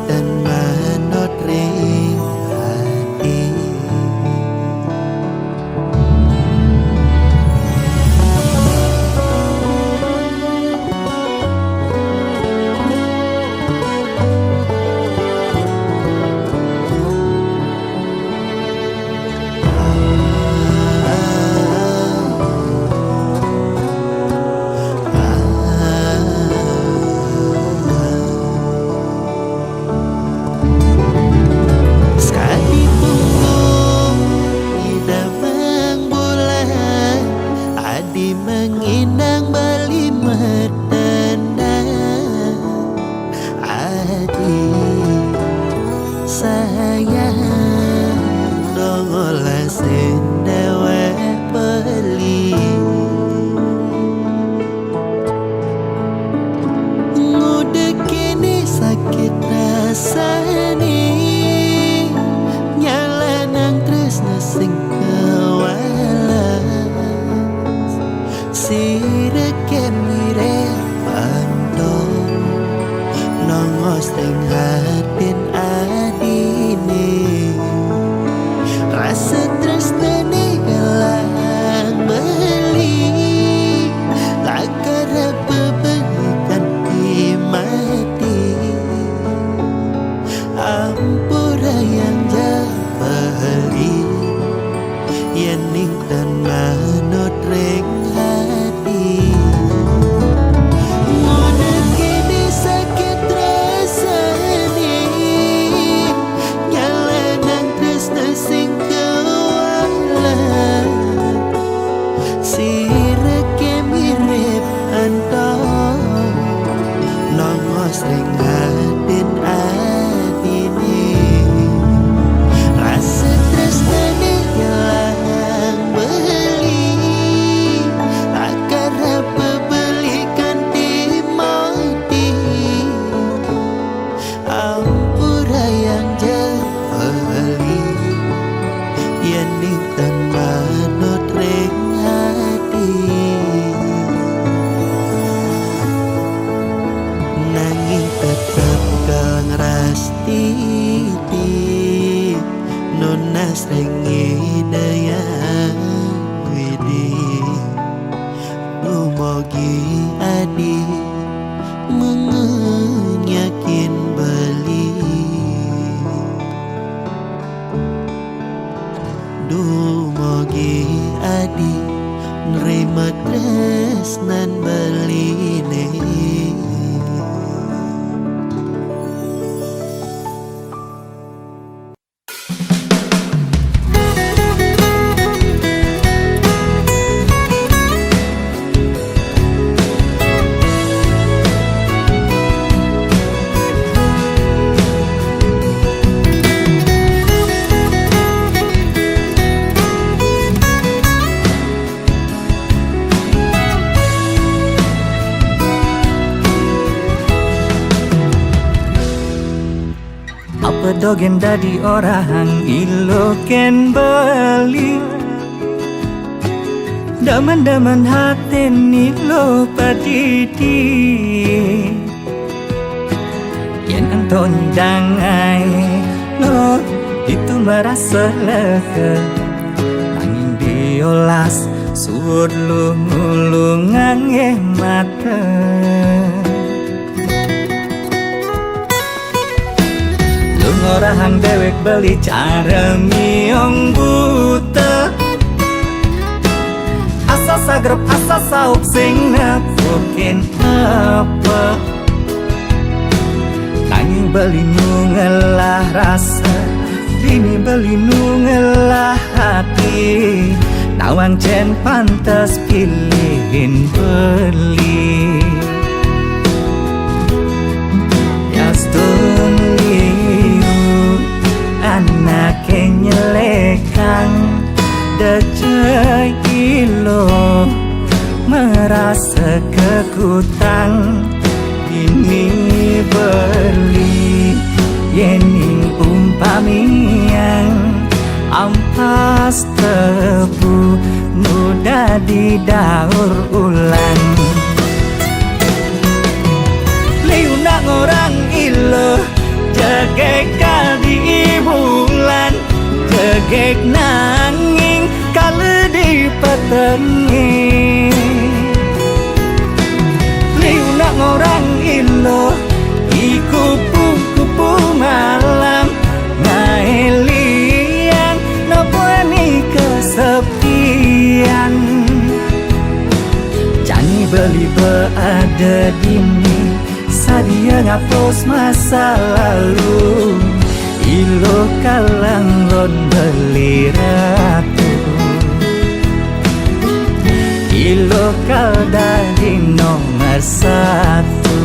dan manot ring hati. Menginang bali medana adi sayang dongola sendewe beli ngudek kini sakit rasani nyala nang tresna sing sireke mire pandong nongos ring hatin adine rasa tresnane gelang beli lakar bebelikan di mati ampura yang jabari yening dan manut ring sering hatin adine rasa tresnane gelang beli akar bebelikan di mati ampura yang jahali yening tan manut ring hati tetap kang rastiti nonas rengi daya widi dumogi adi menyakin bali dumogi adi nerima tresnan bali Dogen dadi orang ilo ken bali daman-daman haten ilo padidi yang anton dangai lo itu merasa lega nanging diolas suud lulungan mata orang dewek beli cara miong buta asa sagrep asa sauk sing nepukin apa nanging beli nungelah rasa dini beli nungelah hati nawang cen pantas pilihin beli yastun anak yang nyelekang dejai ilo merasa kekutang ini beli yening umpamian ampas tebu mudah didaur ulang liunak orang ilo jagek nanging kala di petengi liu nak ngorang ilo iku kupu malam ngaelian nabuani kesepian jani beli berada dini sadia ngapus masa lalu ilo kalanggon beli ratu ilo kal dari nomor satu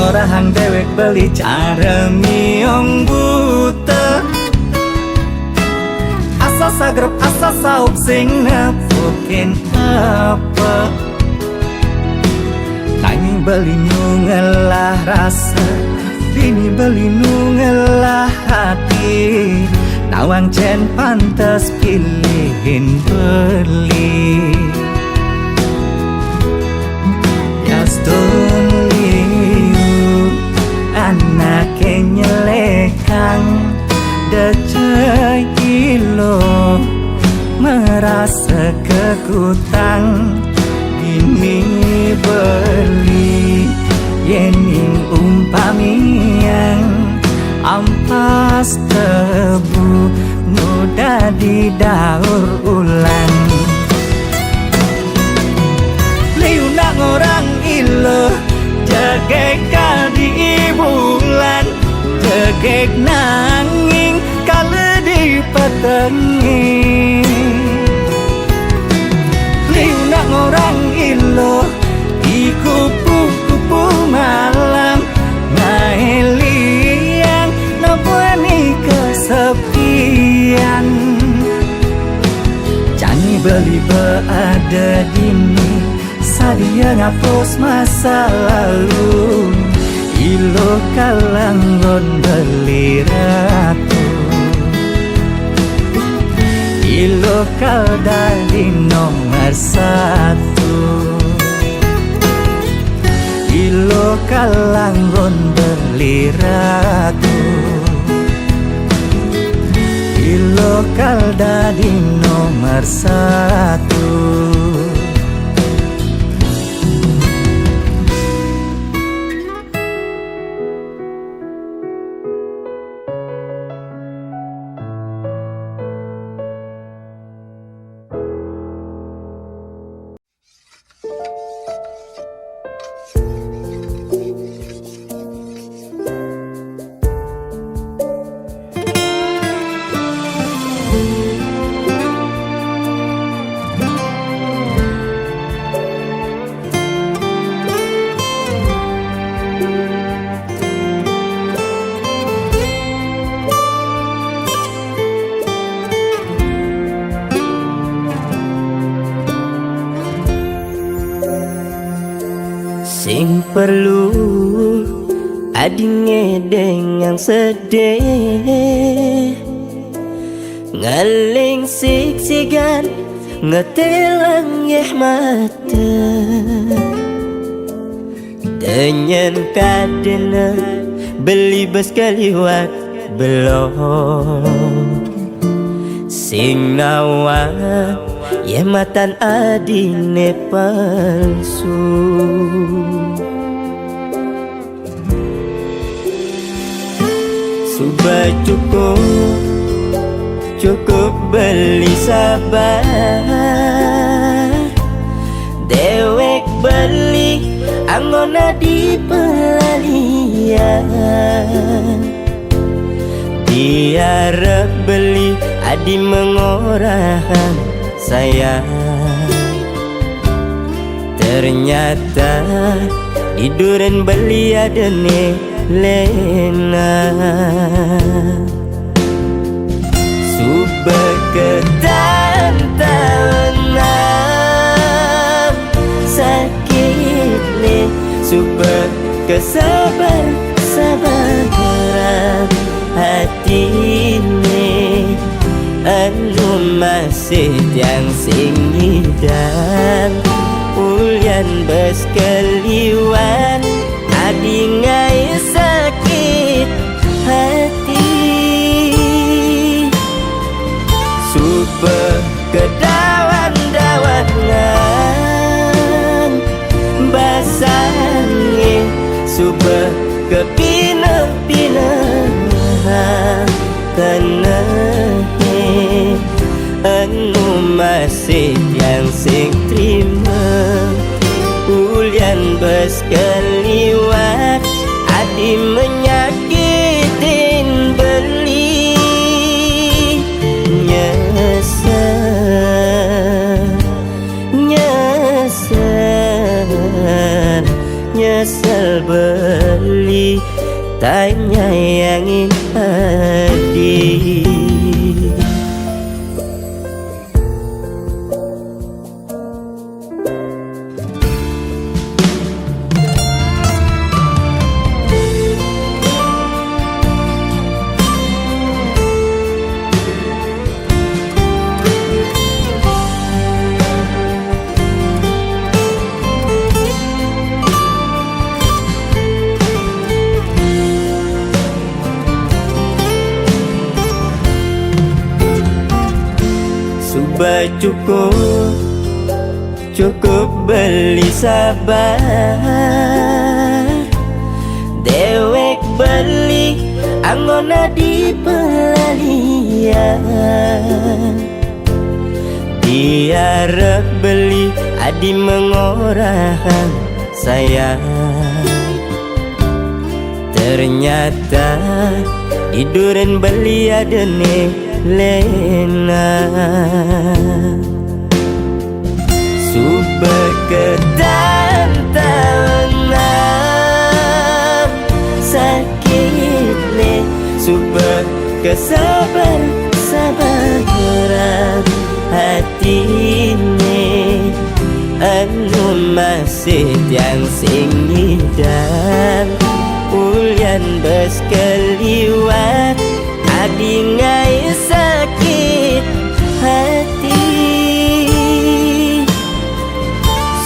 Rahang dewek beli cara miong buta asa sagrep asa saup sing nepukin apa tanging beli nungelah rasa dini beli nungelah hati nawang cen pantas pilihin beli Yaston anak nyelekang decai ilo merasa kekutang ini beli yening umpamian ampas tebu mudah didaur ulang liu nak ngorang ilo jagek di bulan jagek nanging kala di petengi liu nak ngorang ilo iku kupu malam ngaelian nabuani kesepian jani beli berada dini sadia ngapus masa lalu ilo kalanggon beli ratu ilo kal dari nomor satu ilo kalanggon beli ratu ilo kal dari nomor satu Sing perlu adinge dengan sedih ngaling siksigan ngetelang yeh mata dengan kadena beli bes kaliwat belum sing nawa ye matan adine palsu sudah cukup beli sabar dewek beli anggona di pelalian diarep beli adi mengorahan sayang ternyata tiduran beli adene lena Beketan tawenang sakit ni super kesabar sabaran hati ni anu masih yang sing dan ulian bes keliwan adi ngai sakit hati super kedawan-dawanan basangi super kepina-pina kena anu masih yang sing terima ulian bes keliwat adi menyakitin beli nyesel beli tanya yang hati. Cukup beli sabar dewek beli anggona di pelalian diarep beli adi mengorahan sayang ternyata tiduran beli adene lena super ketan tawenang sakit ni super kesabar sabaran hati ni anu masih yang sing dan ulian bes keliwat adi ngai sakit hati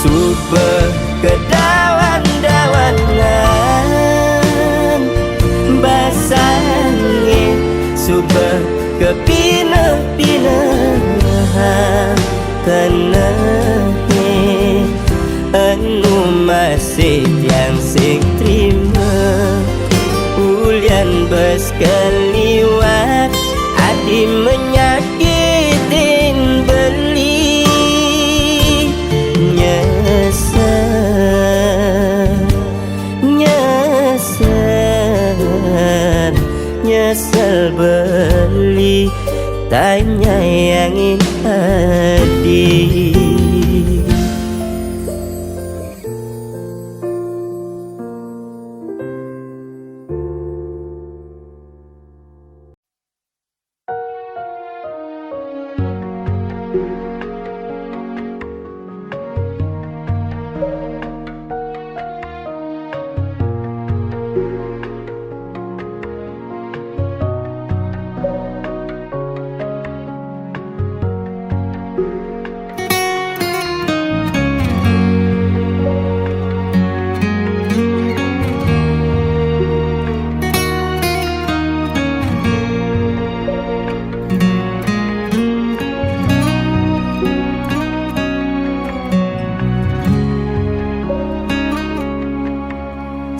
super kedawan-dawanan basangi super kepina-pina kena anu masih yang sing terima ulian bes keliwat adi menyakitin beli nyesel beli tanya yang hati.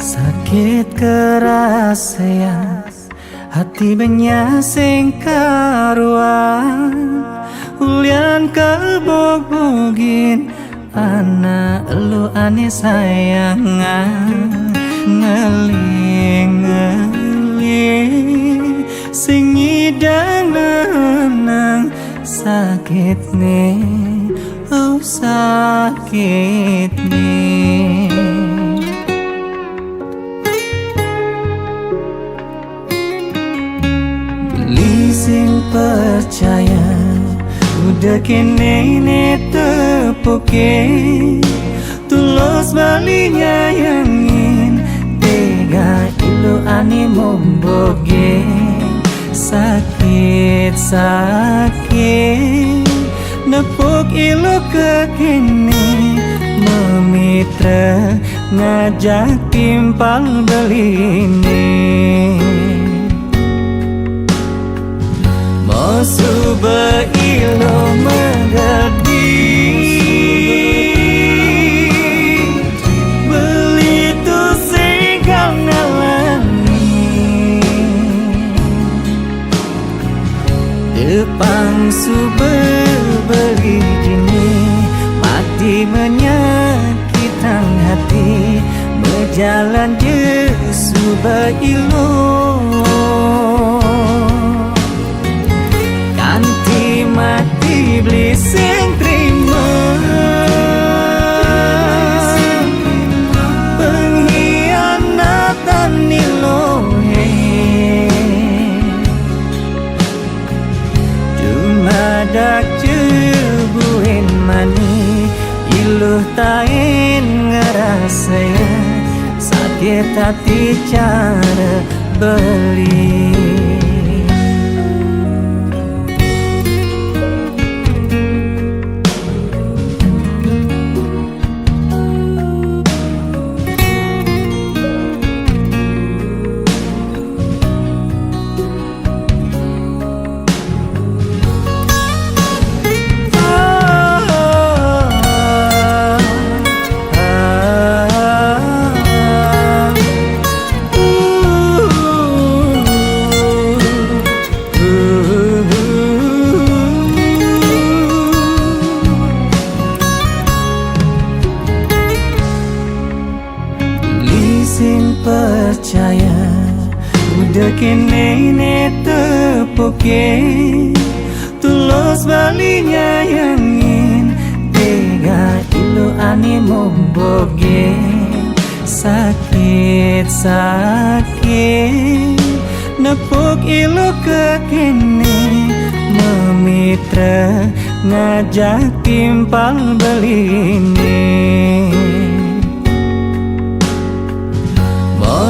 Sakit keras sayang hati benyasing karuan ulian kebog-bogin anak elu ane sayangan ngeling-ngeling sing nyidang nenang sakit nih sakit nih sing percaya udah kene tepuke tulus balinya yangin tega ilu ani momboge sakit nepuk ilu kekene memitra ngajak timpal beline Mosuba ilo mengerti Belitu singkang ngalami Depang suba beli jini Mati menyakitkan hati Berjalan je suba ilo Mati beli sing terima pengkhianatan nilohe cuma dak cebuin mani iluh tain ngerasanya sakit hati cara beli percaya udah kene tepuke tulus balinya yangin tega ilu ani momboge sakit nepuk ilu kekene memitra ngajak timpal beline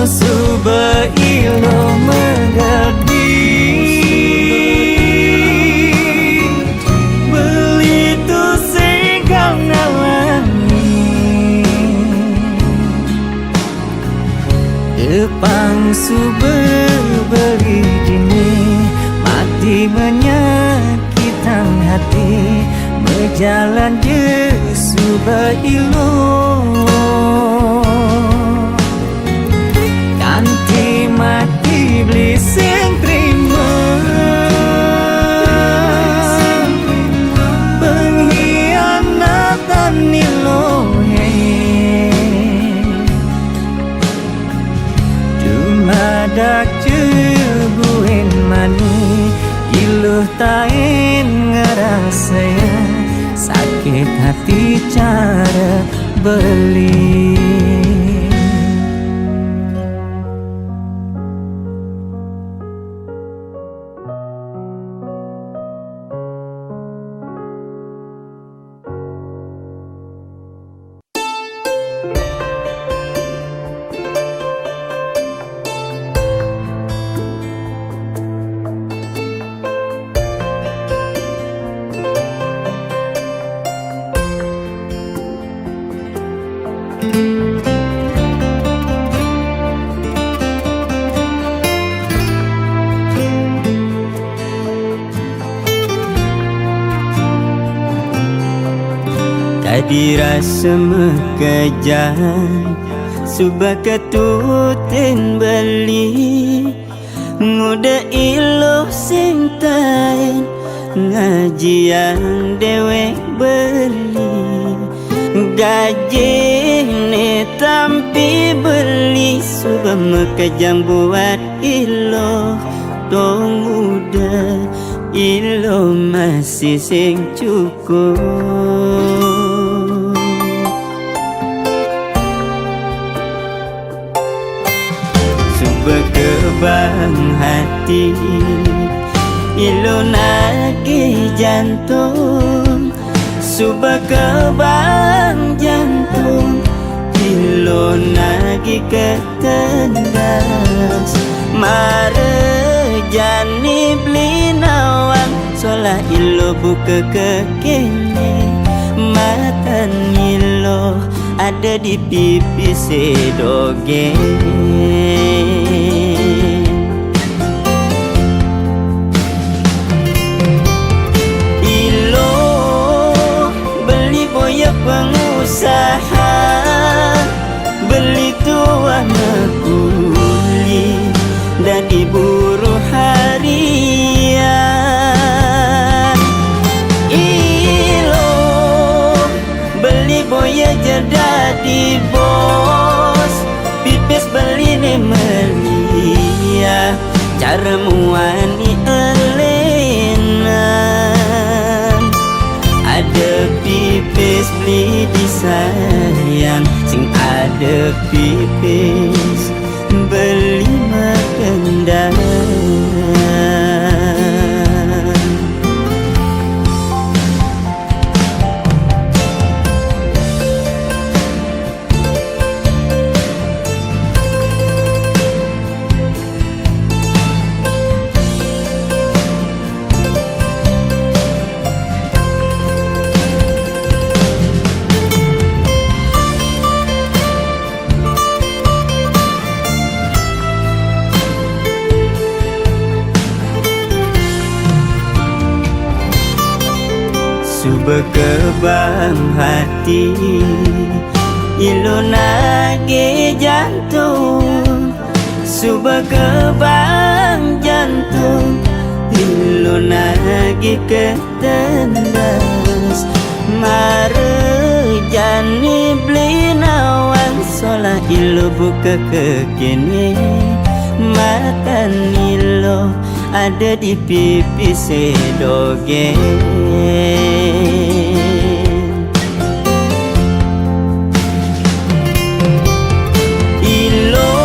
Mosuba ilo mengerti Belitu singkang ngalami Depang suba beli jini Mati menyakitkan hati Berjalan je suba ilo Mati beli sing terima pengkhianatan nilohe cuma dak cebuin mani iluh tain ngerasanya sakit hati cara beli Tadi rasa mekajan Subah ketutin beli Nguda iluh sintain Ngajian dewek beli Gaji ni tampi beli Subah mekajan buat iluh Tong muda iluh masih sing cukup Berkebang hati ilunagi jantung, subah kebang jantung, ilunagi ketendas. Mare jani beli nawang, solah ilo buka kekene, matan ilo ada di pipi sedoge. Ilo beli boya pengusaha, beli tua makuli dari buruh harian. Ilo beli boya jadi bos, pipis beli ne melia, cara muani elenan. Ada pipis beli disayang, sing ada pipis beli makendang. Subah kebang hati, ilunagi jantung, subah kebang jantung, ilunagi ketendas. Mare jani beli nawang, solah ilo buka kekene, matan ilo ada di pipi sedoge. Ilo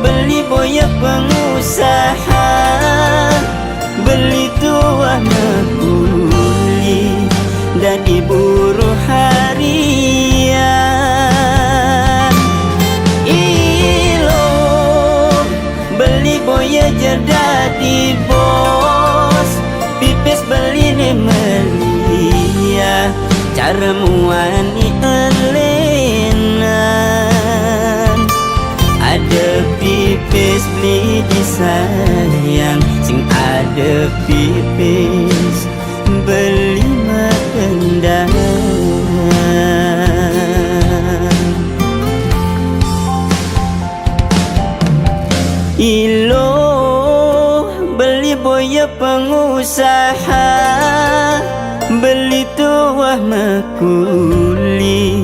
beli boya pengusaha, beli tua makuli dari buruh harian. Ilo beli boya jadi bos, pipis beli ne melia, cara muani elenan. Ada pipis beli disayang, sing ada pipis beli makendang. Ilo beli boya pengusaha, beli tua makuli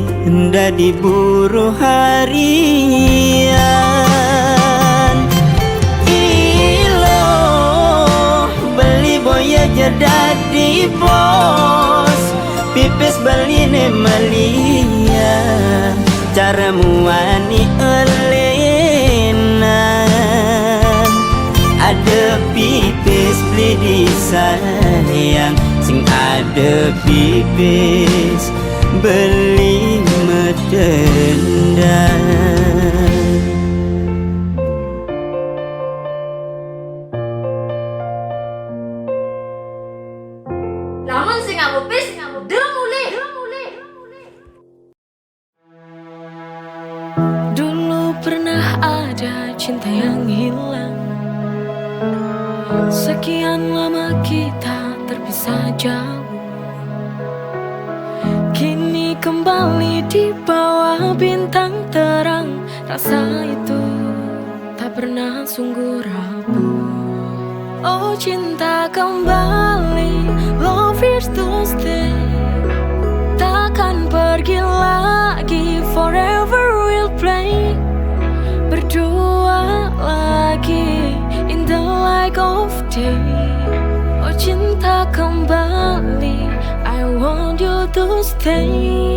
dari buruh harian. Ilo beli boya jadi bos, pipis beli ne melia, cara muani elenan. Ada pipis beli disayang, sing ada pipis beli medendang. Lamun sing ngapis, dulu mulai. Dulu pernah ada cinta yang hilang, sekian lama kita terpisah jauh. Kini kembali di bawah bintang terang, rasa itu tak pernah sungguh rapuh. Oh cinta kembali, love is to stay, takkan pergi lagi, forever we'll play. Berdua lagi in the light of day. Oh cinta kembali, I want you to stay.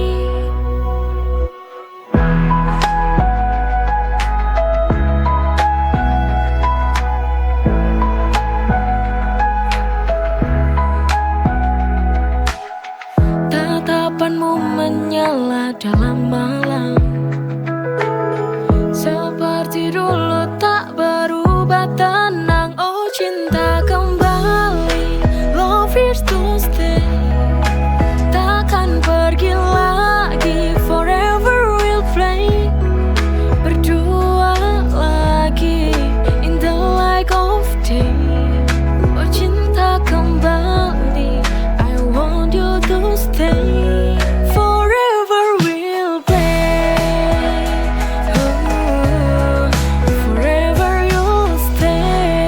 coba tenang, oh cinta kembali. Love is to stay, takkan pergi lagi. Forever we'll play, berdua lagi in the light of day. Oh cinta kembali, I want you to stay. Forever we'll play, oh, forever you'll stay.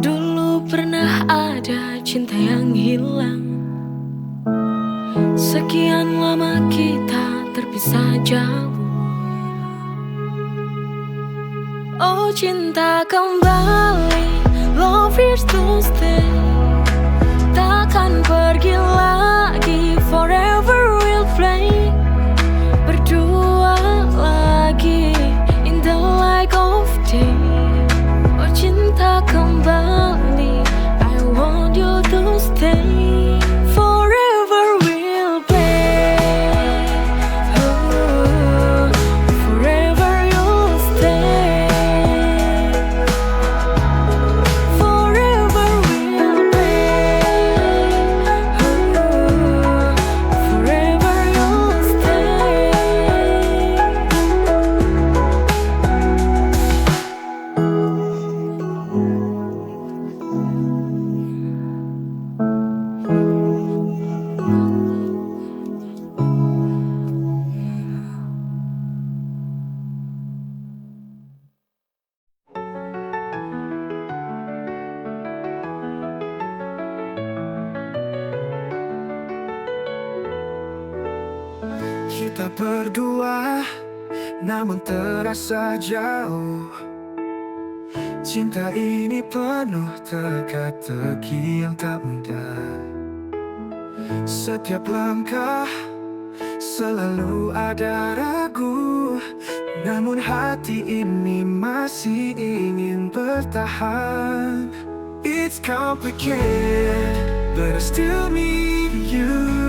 Dulu pernah ada cinta yang hilang. Sekian lama kita terpisah jauh. Oh cinta kembali, love is to stay, takkan pergi lagi. Forever we'll play, berdua lagi in the light of day. Oh cinta kembali, I want you to stay. Forever we'll play, oh, forever you'll stay. Forever we'll play, oh, forever you'll stay. Kita berdua namun terasa jauh. Cinta ini penuh teka-teki yang tak mudah. Setiap langkah selalu ada ragu, namun hati ini masih ingin bertahan. It's complicated, but I still need you.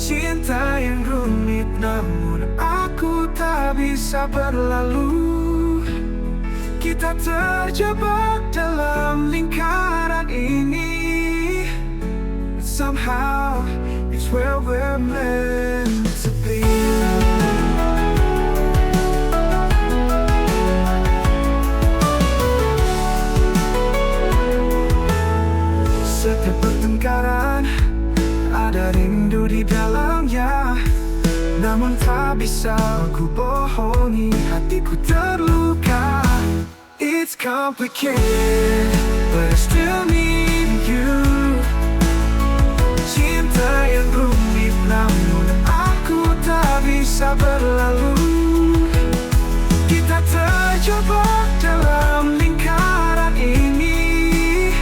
Cinta yang rumit namun aku tak bisa berlalu. Kita terjebak dalam lingkaran ini. Somehow it's where we're meant to be. Setiap pertengkaran ada rindu di dalamnya, namun tak bisa aku bohongi, hatiku terluka. It's complicated, but I still need you. Cinta yang rumit namun aku tak bisa berlalu. Kita terjebak dalam lingkaran ini.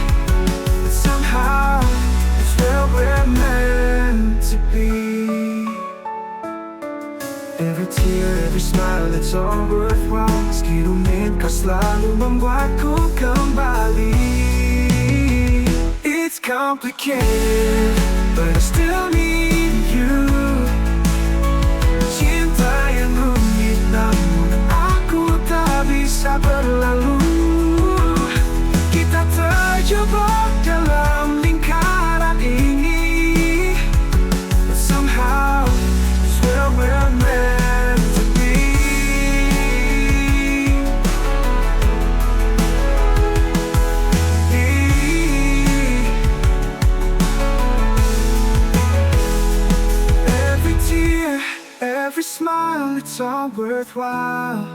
Somehow it's where we're meant to be. Every tear, every smile, it's all worthwhile. Meski rumit kau selalu membuatku kembali. It's complicated, but I still need you. Cinta yang rumit namun aku tak bisa berlalu. Kita terjebak dalam lingkaran ini. But somehow it's where we're meant to be. Every tear, every smile, it's all worthwhile.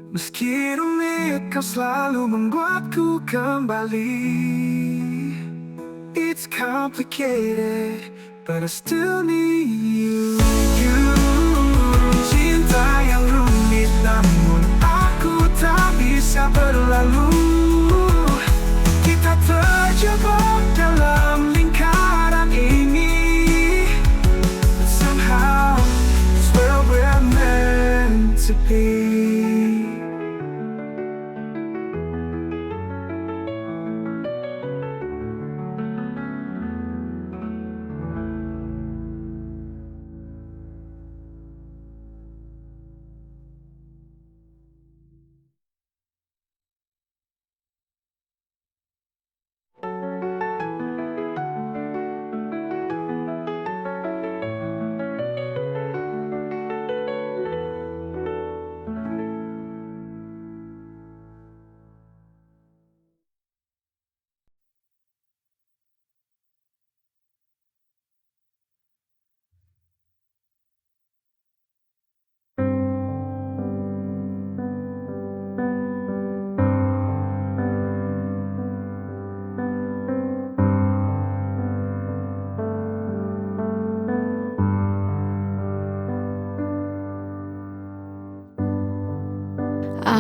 Meski rumit kau selalu membuatku kembali. It's complicated, but I still need you. Cinta yang rumit namun aku tak bisa berlalu. Kita terjebak dalam lingkaran ini. Somehow it's where we're meant to be.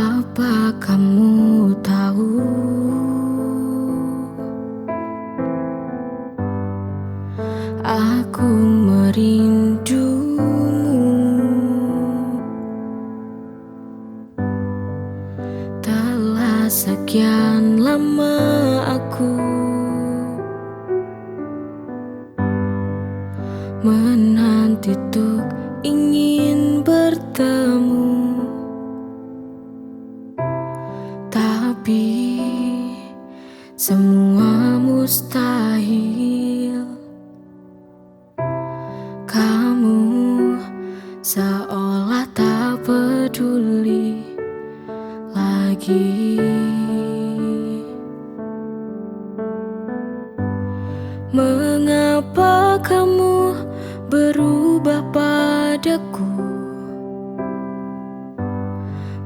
Apa kamu tahu, aku merindumu. Telah sekian lama aku menanti untuk ingin bertemu, tapi semua mustahil. Kamu seolah tak peduli lagi. Mengapa kamu berubah padaku,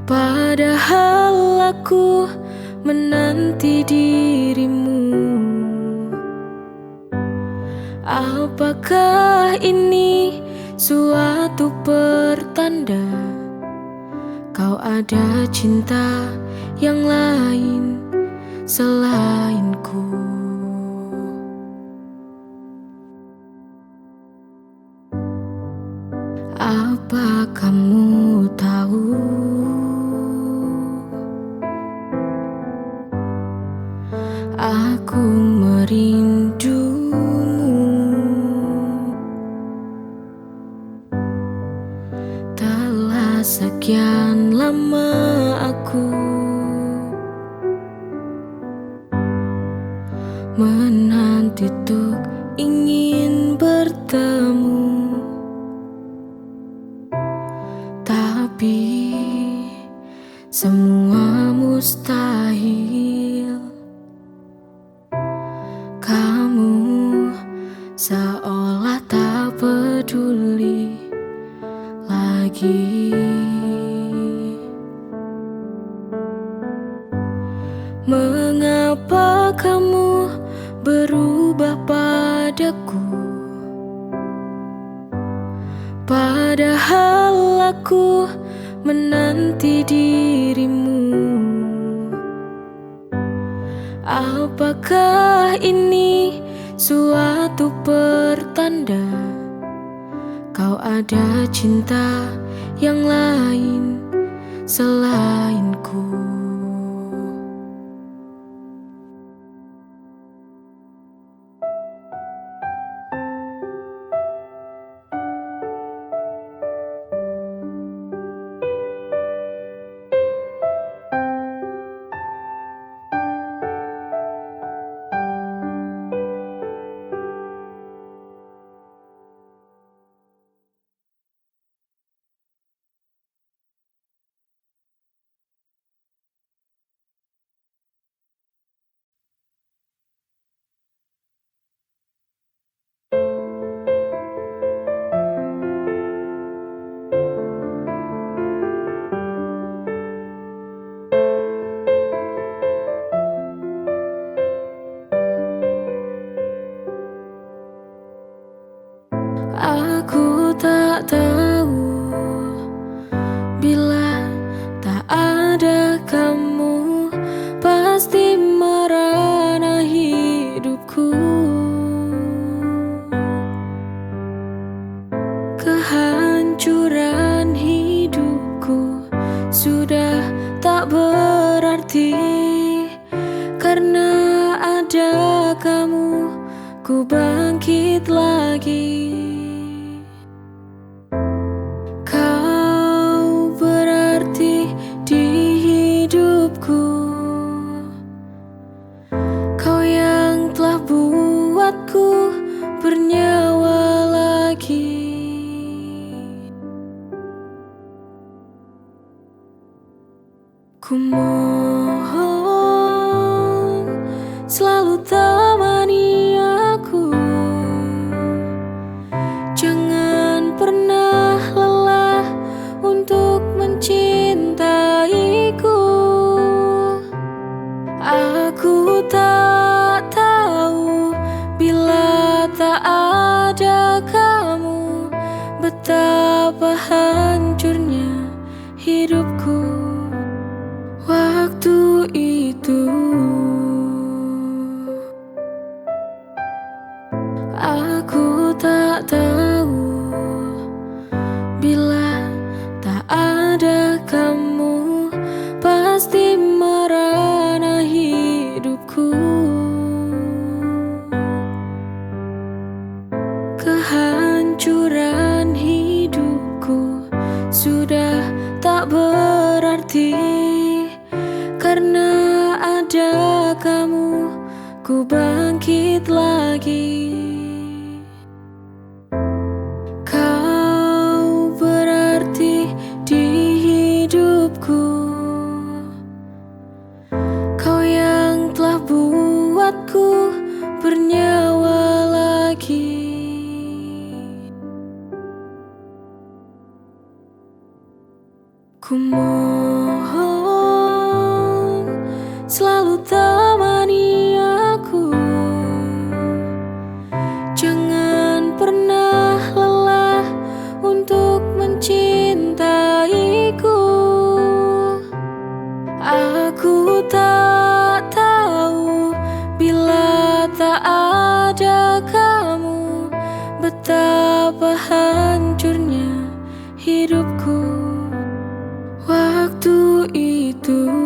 padahal aku menanti dirimu? Apakah ini suatu pertanda kau ada cinta yang lain selainku? Apa kamu tahu, aku merindumu. Telah sekian lama aku menanti untuk ingin bertemu, tapi semua mustahil. Kamu seolah tak peduli lagi. Mengapa kamu berubah padaku, padahal aku menanti dirimu? Apakah ini suatu pertanda kau ada cinta yang lain selainku? Aku tak tahu bila tak ada kamu pasti merana hidupku. Kehancuran hidupku sudah tak berarti karena ada kamu, ku bangkit lagi. Bernyawa lagi. Ku mohon selalu temani aku, jangan pernah lelah untuk mencintaiku. Aku tak tahu bila tak ada kamu, betapa hancurnya hidupku. itu aku tak tahu bila tak ada kamu pasti merana hidupku. Kehancuran hidupku sudah tak berarti karena ada kamu, ku bangkit lagi. Kau berarti di hidupku, kau yang telah buatku bernyawa lagi. Ku mohon selalu temani aku, jangan pernah lelah untuk mencintaiku. Aku tak tahu bila tak ada kamu betapa hancurnya hidupku. Waktu itu